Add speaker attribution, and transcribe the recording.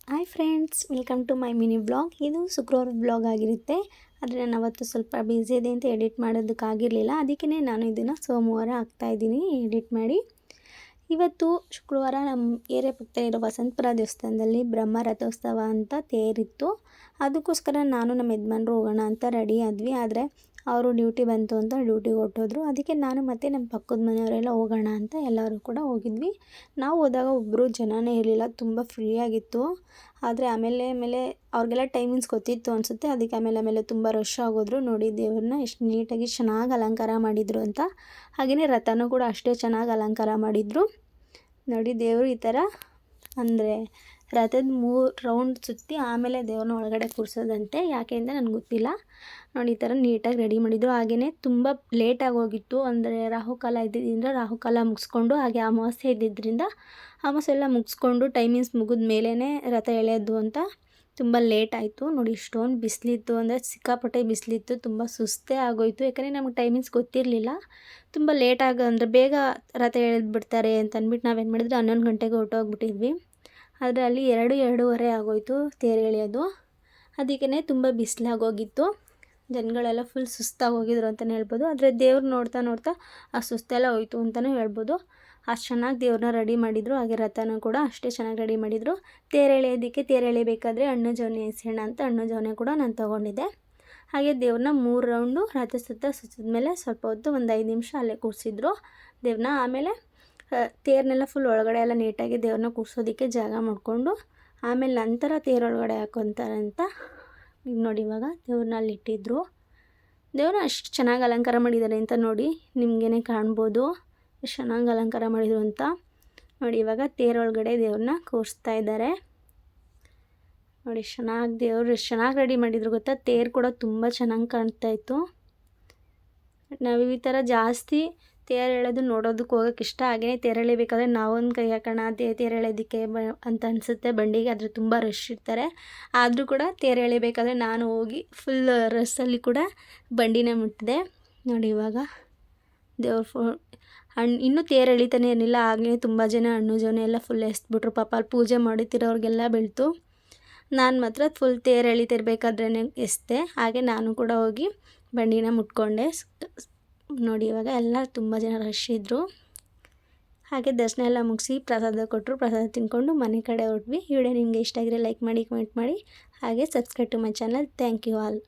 Speaker 1: Hi friends, welcome to my mini blog. ಇದು ಶುಕ್ರವಾರ blog ಆಗಿರುತ್ತೆ. ಆದರೆ ನಾನು ಅವತ್ತು ಸ್ವಲ್ಪ ಬ್ಯುಸಿ ಇದೆ ಅಂತ ಎಡಿಟ್ ಮಾಡೋದಕ್ಕಾಗಿರಲಿಲ್ಲ. ಅದಕ್ಕೇ ನಾನು ಇದನ್ನು ಸೋಮವಾರ ಹಾಕ್ತಾಯಿದ್ದೀನಿ ಎಡಿಟ್ ಮಾಡಿ. ಇವತ್ತು ಶುಕ್ರವಾರ ನಮ್ಮ ಏರಿಯಾ ಪಕ್ಕದಲ್ಲಿರೋ ವಸಂತಪುರ ದೇವಸ್ಥಾನದಲ್ಲಿ ಬ್ರಹ್ಮ ರಥೋತ್ಸವ ಅಂತ ತೇರಿತ್ತು. ಅದಕ್ಕೋಸ್ಕರ ನಾನು ನಮ್ಮ ಯಜಮಾನ್ರು ಹೋಗೋಣ ಅಂತ ರೆಡಿ ಆದ್ವಿ. ಆದರೆ ಅವರು ಡ್ಯೂಟಿ ಬಂತು ಅಂತ ಡ್ಯೂಟಿಗೆ ಹೊರಟೋದ್ರು. ಅದಕ್ಕೆ ನಾನು ಮತ್ತು ನಮ್ಮ ಪಕ್ಕದ ಮನೆಯವರೆಲ್ಲ ಹೋಗೋಣ ಅಂತ ಎಲ್ಲರೂ ಕೂಡ ಹೋಗಿದ್ವಿ. ನಾವು ಹೋದಾಗ ಒಬ್ಬರು ಜನನೇ ಇರಲಿಲ್ಲ, ತುಂಬ ಫ್ರೀಯಾಗಿತ್ತು. ಆದರೆ ಆಮೇಲೆ ಅವ್ರಿಗೆಲ್ಲ ಟೈಮಿಂಗ್ಸ್ ಗೊತ್ತಿತ್ತು ಅನಿಸುತ್ತೆ. ಅದಕ್ಕೆ ಆಮೇಲೆ ತುಂಬ ರಶ್ ಆಗೋದ್ರು. ನೋಡಿ ದೇವ್ರನ್ನ ಎಷ್ಟು ನೀಟಾಗಿ ಚೆನ್ನಾಗಿ ಅಲಂಕಾರ ಮಾಡಿದರು ಅಂತ. ಹಾಗೆಯೇ ರಥನೂ ಕೂಡ ಅಷ್ಟೇ ಚೆನ್ನಾಗಿ ಅಲಂಕಾರ ಮಾಡಿದರು. ನೋಡಿ ದೇವರು ಈ ಥರ ಅಂದರೆ ರಥದ 3 ರೌಂಡ್ ಸುತ್ತಿ ಆಮೇಲೆ ದೇವ್ರನ್ನ ಒಳಗಡೆ ಕೂರಿಸೋದಂತೆ. ಯಾಕೆ ಅಂತ ನನಗೆ ಗೊತ್ತಿಲ್ಲ. ನೋಡಿ ಈ ಥರ ನೀಟಾಗಿ ರೆಡಿ ಮಾಡಿದರು. ಹಾಗೆಯೇ ತುಂಬ ಲೇಟಾಗಿ ಹೋಗಿತ್ತು. ಅಂದರೆ ರಾಹುಕಾಲ ಇದ್ದಿದ್ದರಿಂದ ರಾಹುಕಾಲ ಮುಗಿಸ್ಕೊಂಡು, ಹಾಗೆ ಅಮಾವಾಸ್ಯೆ ಇದ್ದಿದ್ದರಿಂದ ಅಮಾವಾಸ್ಯೆ ಎಲ್ಲ ಮುಗಿಸ್ಕೊಂಡು ಟೈಮಿಂಗ್ಸ್ ಮುಗಿದ ಮೇಲೇ ರಥ ಎಳೆಯೋದು ಅಂತ ತುಂಬ ಲೇಟ್ ಆಯಿತು. ನೋಡಿ ಇಷ್ಟೊಂದು ಬಿಸಿಲಿತ್ತು, ಅಂದರೆ ಸಿಕ್ಕಾಪಟ್ಟೆ ಬಿಸಿಲಿತ್ತು. ತುಂಬ ಸುಸ್ತೇ ಆಗೋಯಿತು. ಯಾಕಂದರೆ ನಮಗೆ ಟೈಮಿಂಗ್ಸ್ ಗೊತ್ತಿರಲಿಲ್ಲ. ತುಂಬ ಲೇಟಾಗಿ ಅಂದರೆ ಬೇಗ ರಥ ಎಳೆದು ಬಿಡ್ತಾರೆ ಅಂತ ಅಂದ್ಬಿಟ್ಟು ನಾವೇನು ಮಾಡಿದ್ವಿ, 11 ಗಂಟೆಗೆ ಹೊರಟೋಗ್ಬಿಟ್ಟಿದ್ವಿ. ಆದರೆ ಅಲ್ಲಿ 2-2:30 ಆಗೋಯಿತು ತೇರು ಎಳೆಯೋದು. ಅದಕ್ಕೇ ತುಂಬ ಬಿಸಿಲಾಗೋಗಿತ್ತು. ಜನಗಳೆಲ್ಲ ಫುಲ್ ಸುಸ್ತಾಗಿ ಹೋಗಿದ್ರು ಅಂತಲೇ ಹೇಳ್ಬೋದು. ಆದರೆ ದೇವ್ರು ನೋಡ್ತಾ ಆ ಸುಸ್ತೆಲ್ಲ ಹೋಯ್ತು ಅಂತಲೇ ಹೇಳ್ಬೋದು. ಅಷ್ಟು ಚೆನ್ನಾಗಿ ದೇವ್ರನ್ನ ರೆಡಿ ಮಾಡಿದರು. ಹಾಗೆ ರಥನ ಕೂಡ ಅಷ್ಟೇ ಚೆನ್ನಾಗಿ ರೆಡಿ ಮಾಡಿದರು. ತೇರು ಎಳೆಯಬೇಕಾದ್ರೆ ಹಣ್ಣು ಜವನೆ ಎಸೆಯೋಣ ಅಂತ ಹಣ್ಣು ಜವನೆ ಕೂಡ ನಾನು ತೊಗೊಂಡಿದ್ದೆ. ಹಾಗೆ ದೇವ್ರನ್ನ 3 ರೌಂಡು ರಥ ಸುತ್ತಿದ್ಮೇಲೆ ಸ್ವಲ್ಪ ಹೊತ್ತು ಒಂದು 5 ನಿಮಿಷ ಅಲ್ಲೇ ಕೂರಿಸಿದ್ರು ದೇವ್ರನ್ನ. ಆಮೇಲೆ ತೇರನ್ನೆಲ್ಲ ಫುಲ್ ಒಳಗಡೆ ಎಲ್ಲ ನೀಟಾಗಿ ದೇವ್ರನ್ನ ಕೂರಿಸೋದಕ್ಕೆ ಜಾಗ ಮಾಡಿಕೊಂಡು ಆಮೇಲೆ ನಂತರ ತೇರೊಳಗಡೆ ಹಾಕೋತಾರೆ ಅಂತ. ಈಗ ನೋಡಿ ಇವಾಗ ದೇವ್ರನ್ನ ಅಲ್ಲಿ ಇಟ್ಟಿದ್ರು. ದೇವ್ರನ್ನ ಅಷ್ಟು ಚೆನ್ನಾಗಿ ಅಲಂಕಾರ ಮಾಡಿದ್ದಾರೆ ಅಂತ ನೋಡಿ ನಿಮಗೇ ಕಾಣ್ಬೋದು ಎಷ್ಟು ಚೆನ್ನಾಗಿ ಅಲಂಕಾರ ಮಾಡಿದರು ಅಂತ. ನೋಡಿ ಇವಾಗ ತೇರೊಳಗಡೆ ದೇವ್ರನ್ನ ಕೂರಿಸ್ತಾ ಇದ್ದಾರೆ. ನೋಡಿ ಚೆನ್ನಾಗಿ ದೇವರು ಎಷ್ಟು ಚೆನ್ನಾಗಿ ರೆಡಿ ಮಾಡಿದ್ರು ಗೊತ್ತಾ. ತೇರು ಕೂಡ ತುಂಬ ಚೆನ್ನಾಗಿ ಕಾಣ್ತಾಯಿತ್ತು. ನಾವು ಈ ಥರ ಜಾಸ್ತಿ ತೇರು ಎಳೆದು ನೋಡೋದಕ್ಕೆ ಹೋಗೋಕ್ಕೆ ಇಷ್ಟ. ಹಾಗೆಯೇ ತೇರು ಎಳಿಬೇಕಾದ್ರೆ ನಾವೊಂದು ಕೈ ಹಾಕೋಣ ತೇರು ಎಳೆಯೋದಕ್ಕೆ ಅಂತ ಅನಿಸುತ್ತೆ ಬಂಡಿಗೆ. ಆದರೆ ತುಂಬ ರಶ್ ಇರ್ತಾರೆ. ಆದರೂ ಕೂಡ ತೇರು ಎಳಿಬೇಕಾದ್ರೆ ನಾನು ಹೋಗಿ ಫುಲ್ ರಸ್ಸಲ್ಲಿ ಕೂಡ ಬಂಡಿನೇ ಮುಟ್ಟಿದೆ. ನೋಡಿ ಇವಾಗ ದೇವ್ರ ಇನ್ನೂ ತೇರು ಎಳಿತಾನೆ ಏನಿಲ್ಲ. ಆಗಲೇ ತುಂಬ ಜನ ಹಣ್ಣು ಜವನೆ ಎಲ್ಲ ಫುಲ್ ಎಸ್ಬಿಟ್ರು. ಪಾಪ ಅಲ್ಲಿ ಪೂಜೆ ಮಾಡುತ್ತಿರೋರಿಗೆಲ್ಲ ಬೀಳ್ತು. ನಾನು ಮಾತ್ರ ಫುಲ್ ತೇರು ಎಳಿತಿರ್ಬೇಕಾದ್ರೇ ಎಸ್ದೆ. ಹಾಗೆ ನಾನು ಕೂಡ ಹೋಗಿ ಬಂಡಿನ ಮುಟ್ಕೊಂಡೆ. ನೋಡಿ ಇವಾಗ ಎಲ್ಲ ತುಂಬ ಜನ ರಶ್ ಇದ್ದರು. ಹಾಗೆ ದರ್ಶನ ಎಲ್ಲ ಮುಗಿಸಿ ಪ್ರಸಾದ ಕೊಟ್ಟರು. ಪ್ರಸಾದ ತಿಂದ್ಕೊಂಡು ಮನೆ ಕಡೆ ಹೊರಟ್ವಿ. ಈ ವಿಡಿಯೋ ನಿಮಗೆ ಇಷ್ಟ ಆಗಿದ್ರೆ ಲೈಕ್ ಮಾಡಿ, ಕಮೆಂಟ್ ಮಾಡಿ, ಹಾಗೆ subscribe to my channel. Thank you all.